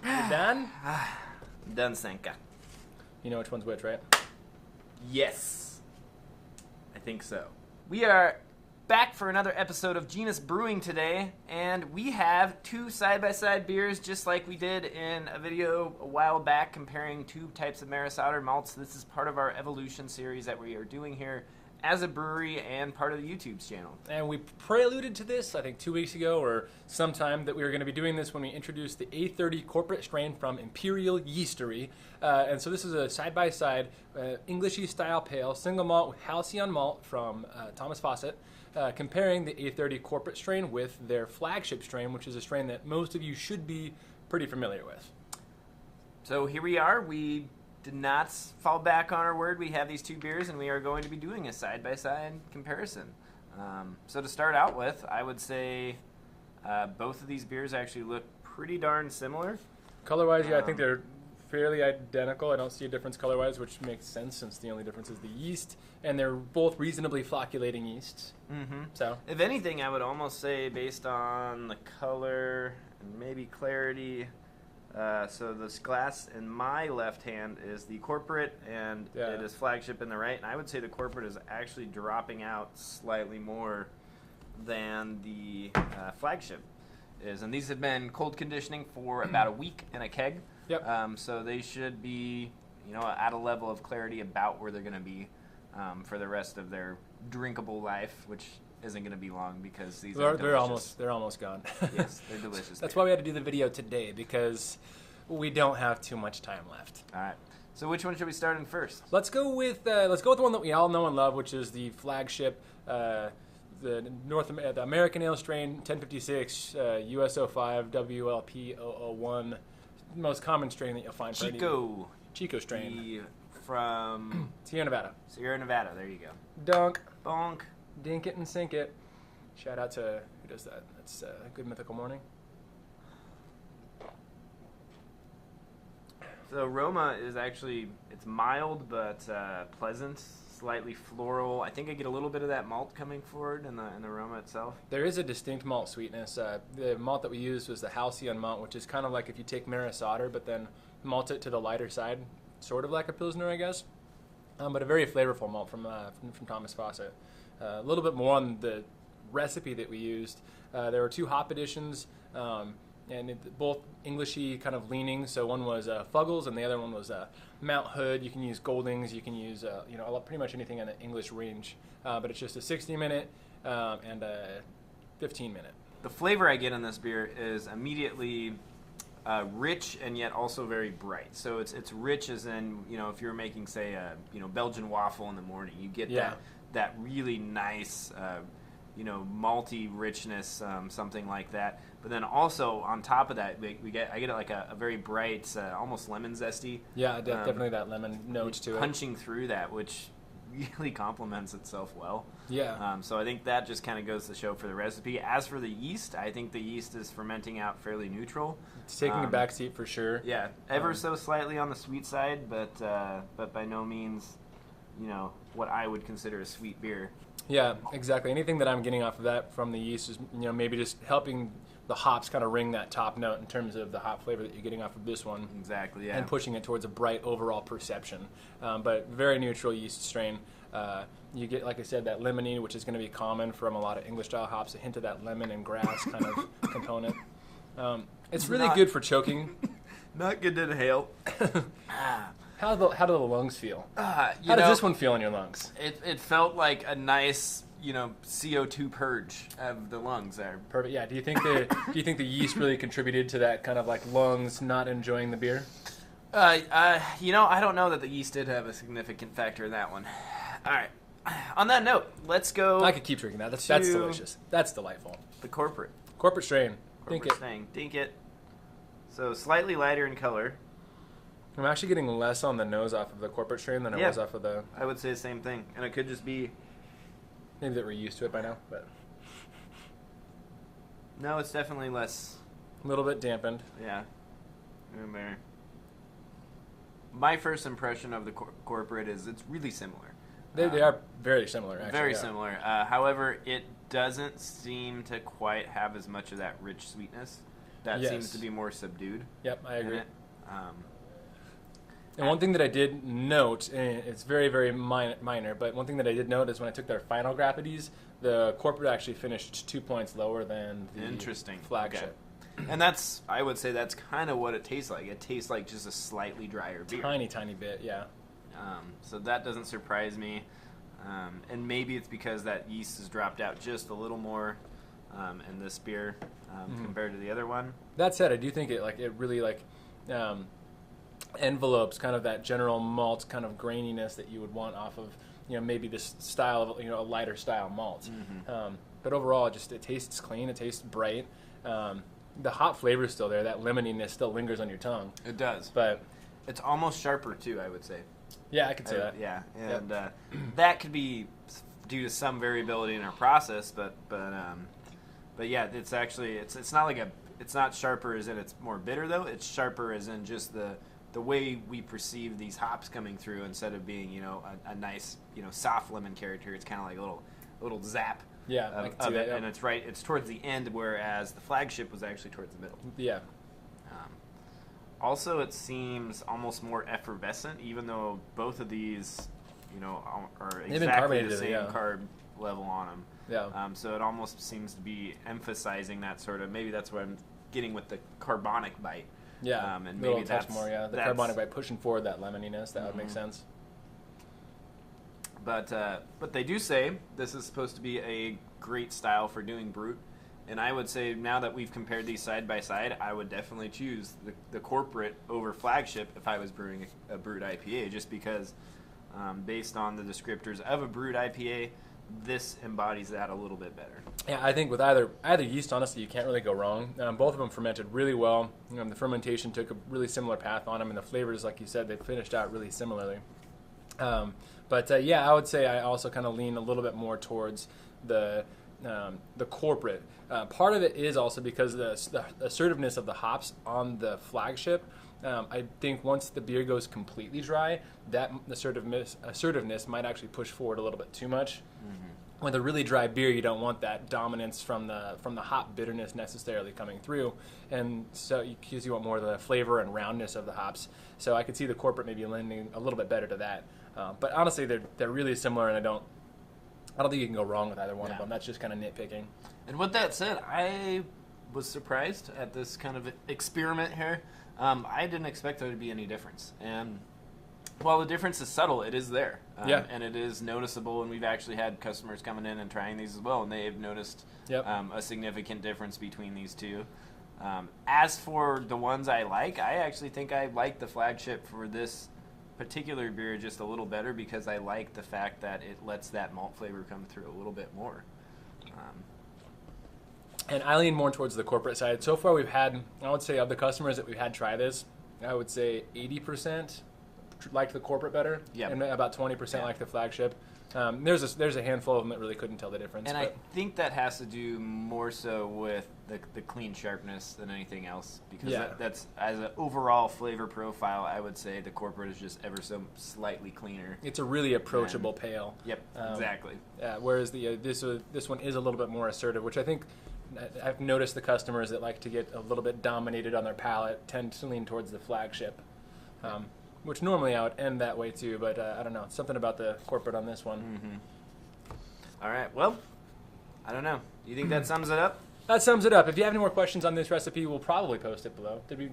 You done? Done, Senka. You know which one's which, right? Yes. I think so. We are back for another episode of Genus Brewing today, and we have two side-by-side beers just like we did in a video a while back comparing two types of Maris Otter malts. This is part of our evolution series that we are doing here as a brewery and part of the YouTube channel. And we preluded to this, I think, 2 weeks ago or sometime, that we were going to be doing this when we introduced the A30 corporate strain from Imperial Yeastery. And so this is a side-by-side English yeast style pale, single malt with halcyon malt from Thomas Fawcett, comparing the A30 corporate strain with their flagship strain, which is a strain that most of you should be pretty familiar with. So here we are. We did not fall back on our word. We have these two beers, and we are going to be doing a side-by-side comparison. So to start out with, I would say both of these beers actually look pretty darn similar. Color-wise, yeah, I think they're fairly identical. I don't see a difference color-wise, which makes sense since the only difference is the yeast, and they're both reasonably flocculating yeasts. Mm-hmm. So, if anything, I would almost say based on the color and maybe clarity. So this glass in my left hand is the corporate, and it is flagship in the right. And I would say the corporate is actually dropping out slightly more than the flagship is. And these have been cold conditioning for about a week in a keg. Yep. So they should be, at a level of clarity about where they're going to be for the rest of their drinkable life, which isn't going to be long because these are delicious. They're almost gone. Yes, they're delicious. That's why we had to do the video today, because we don't have too much time left. All right. So which one should we start in first? Let's go with the one that we all know and love, which is the flagship, the American Ale strain 1056 US05 WLP 001, most common strain that you'll find. Chico strain from Sierra Nevada. Sierra Nevada. There you go. Dunk. Bonk. Dink it and sink it. Shout out to who does that? That's Good Mythical Morning. The aroma is actually, it's mild but pleasant, slightly floral. I think I get a little bit of that malt coming forward in the aroma itself. There is a distinct malt sweetness. The malt that we used was the halcyon malt, which is kind of like if you take Maris Otter but then malt it to the lighter side, sort of like a Pilsner, I guess. But a very flavorful malt from Thomas Fawcett. A little bit more on the recipe that we used. There were two hop additions, and both Englishy kind of leaning. So one was Fuggles, and the other one was Mount Hood. You can use Goldings. You can use pretty much anything in the English range. But it's just a 60-minute and a 15-minute. The flavor I get in this beer is immediately rich and yet also very bright. So it's rich as in, if you're making, say, a Belgian waffle in the morning, you get that really nice, malty richness, something like that. But then also on top of that, I get like a very bright, almost lemon zesty. Yeah, definitely that lemon note to it. Punching through that, which really complements itself well. Yeah. So I think that just kind of goes to show for the recipe. As for the yeast, I think the yeast is fermenting out fairly neutral. It's taking a back seat for sure. Yeah, ever so slightly on the sweet side, but by no means, what I would consider a sweet beer. Yeah, exactly. Anything that I'm getting off of that from the yeast is, maybe just helping the hops kind of ring that top note in terms of the hop flavor that you're getting off of this one. Exactly, yeah. And pushing it towards a bright overall perception. But very neutral yeast strain. You get, like I said, that lemony, which is going to be common from a lot of English-style hops, a hint of that lemon and grass kind of component. It's really good for choking. Not good to inhale. How do the lungs feel? How does this one feel in your lungs? It felt like a nice, CO2 purge of the lungs there. Perfect. Yeah. Do you think the yeast really contributed to that kind of like lungs not enjoying the beer? I don't know that the yeast did have a significant factor in that one. All right. On that note, let's go. I could keep drinking that. That's delicious. That's delightful. The corporate strain. Dink it. So slightly lighter in color. I'm actually getting less on the nose off of the corporate strain than I was off of the... I would say the same thing. And it could just be... Maybe that we're used to it by now, but... No, it's definitely less... A little bit dampened. Yeah. My first impression of the corporate is it's really similar. They are very similar, actually. Very similar. However, it doesn't seem to quite have as much of that rich sweetness. that seems to be more subdued. Yep, I agree. And one thing that I did note, and it's very, very minor, but one thing that I did note is when I took their final graphities, the corporate actually finished 2 points lower than the Flagship. Okay. And I would say that's kind of what it tastes like. It tastes like just a slightly drier beer. Tiny bit, yeah. So that doesn't surprise me. And maybe it's because that yeast has dropped out just a little more in this beer compared to the other one. That said, I do think it really envelopes kind of that general malt kind of graininess that you would want off of maybe this style of a lighter style malt. But overall, it tastes clean. It tastes bright. The hop flavor is still there. That lemoniness still lingers on your tongue. It does, but it's almost sharper too, I would say. Yeah, I could say that. Yeah, and that could be due to some variability in our process, but yeah, it's actually it's not it's not sharper as in it's more bitter though. It's sharper as in just the way we perceive these hops coming through, instead of being a nice soft lemon character. It's kind of like a little zap. Yeah, of it, and it's towards the end, whereas the Flagship was actually towards the middle. Yeah. Also, it seems almost more effervescent, even though both of these, are exactly the same carb level on them. Yeah. So it almost seems to be emphasizing that sort of, maybe that's what I'm getting with the carbonic bite. Yeah. And maybe that's more. Yeah. The carbonic bite pushing forward that lemoniness. That would make sense. But they do say this is supposed to be a great style for doing brut. And I would say, now that we've compared these side by side, I would definitely choose the corporate over Flagship if I was brewing a brut IPA, just because based on the descriptors of a brut IPA, this embodies that a little bit better. Yeah, I think with either yeast, honestly, you can't really go wrong. Both of them fermented really well. The fermentation took a really similar path on them, and the flavors, like you said, they finished out really similarly. But yeah, I would say I also kind of lean a little bit more towards the corporate. Part of it is also because the assertiveness of the hops on the Flagship. I think once the beer goes completely dry, that assertiveness might actually push forward a little bit too much. Mm-hmm. With a really dry beer, you don't want that dominance from the hop bitterness necessarily coming through, and so because you want more of the flavor and roundness of the hops. So I could see the corporate maybe lending a little bit better to that. But honestly, they're really similar, and I don't think you can go wrong with either one of them. That's just kind of nitpicking. And with that said, I was surprised at this kind of experiment here. I didn't expect there to be any difference. And while the difference is subtle, it is there. And it is noticeable, and we've actually had customers coming in and trying these as well, and they've noticed a significant difference between these two. As for the ones I actually think I like the Flagship for this particular beer just a little better, because I like the fact that it lets that malt flavor come through a little bit more. And I lean more towards the corporate side. So far we've had, I would say, of the customers that we've had try this, I would say 80% liked the corporate better, and about 20% liked the Flagship. There's a handful of them that really couldn't tell the difference. And I think that has to do more so with the clean sharpness than anything else, because that's as an overall flavor profile, I would say the corporate is just ever so slightly cleaner. It's a really approachable pale. Yep, exactly. Whereas this one is a little bit more assertive, which I think I've noticed the customers that like to get a little bit dominated on their palate tend to lean towards the Flagship. Which normally I would end that way too, but I don't know. Something about the corporate on this one. Mm-hmm. All right. Well, I don't know. Do you think that sums it up? That sums it up. If you have any more questions on this recipe, we'll probably post it below. Did we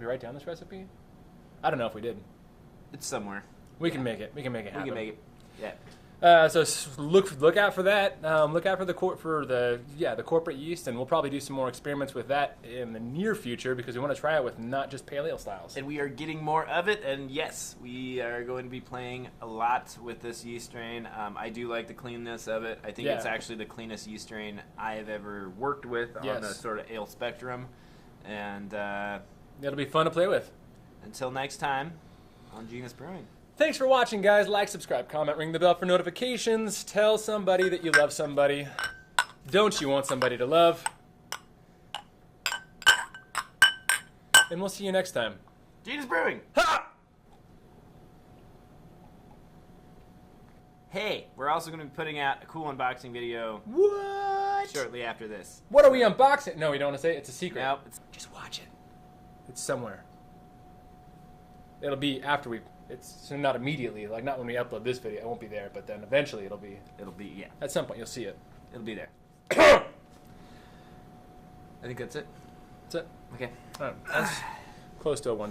write down this recipe? I don't know if we did. It's somewhere. We can make it. We can make it happen. We can make it. Yeah. So look out for that. Look out for the corporate yeast, and we'll probably do some more experiments with that in the near future, because we want to try it with not just pale ale styles. And we are getting more of it, and yes, we are going to be playing a lot with this yeast strain. I do like the cleanness of it. I think it's actually the cleanest yeast strain I have ever worked with on the sort of ale spectrum, and it'll be fun to play with. Until next time on Genus Brewing. Thanks for watching, guys. Like, subscribe, comment, ring the bell for notifications. Tell somebody that you love somebody. Don't you want somebody to love? And we'll see you next time. Genus Brewing! Ha! Hey, we're also going to be putting out a cool unboxing video. What? shortly after this. What are we unboxing? No, we don't want to say it. It's a secret. Nope. Just watch it. It's somewhere. It'll be after we. It's not immediately. Like not when we upload this video. It won't be there. But then eventually it'll be. Yeah. At some point you'll see it. It'll be there. I think that's it. That's it. Okay. All right. That's close to a 1.